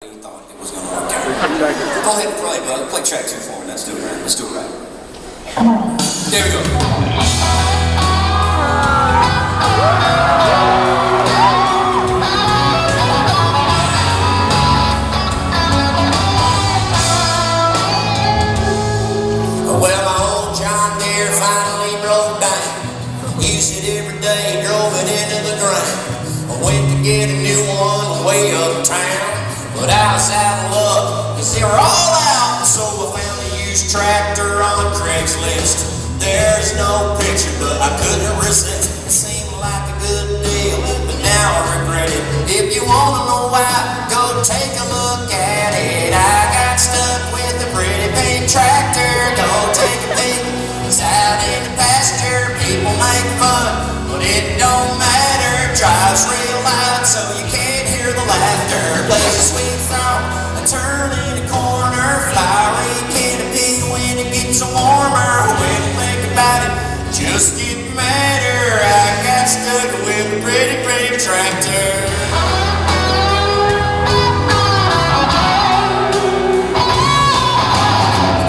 You thought it was going to work out. Go ahead and play, brother. Play track 2 for me. Let's do it right. Let's do it right. There we go. Well, my old John Deere finally broke down. Used it every day, drove it into the ground. I went to get a new one way uptown. But I was out of luck, cause they were all out. So I found a used tractor on Craigslist. There's no picture, but I couldn't resist. It seemed like a good deal, but now I regret it. If you wanna know why, go take a look at it. I got stuck with a pretty big tractor. Go take a peek, it's out in the pasture. People make fun, but it don't matter. Drives real loud, so you can't hear the laughter. Plays a sweet song, I turn in a corner. Flowery canopy when it gets warmer. When I think about it, just get madder. I got stuck with a pretty big tractor.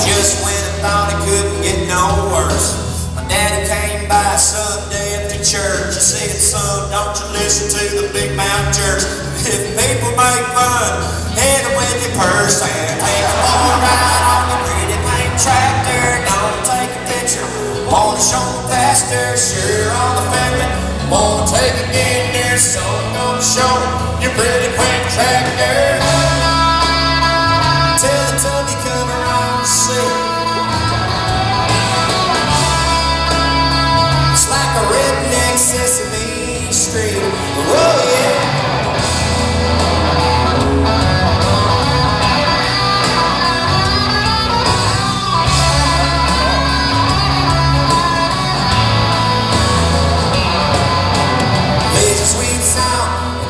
Just when I thought it couldn't get no worse, my daddy came by Sunday after church. He said, son, don't you listen to the big mouth jerks. If people make fun, hit them with your purse and take a more ride on the pretty pink tractor. Don't take a picture, wanna show the pastor, sure on the family. Wanna take it in there, so I'm gonna show your pretty pink tractor. Tell the tubby come around and see. It's like a redneck Sesame Street. Whoa, yeah.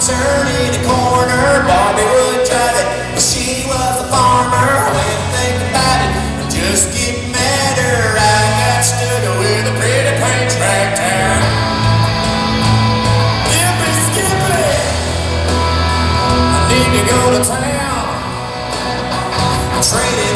Turning a corner, Bobby would drive it. She was a farmer. When you think about it, just get madder. I got stuck with a pretty pink tractor. Yippee skippy, I need to go to town. I traded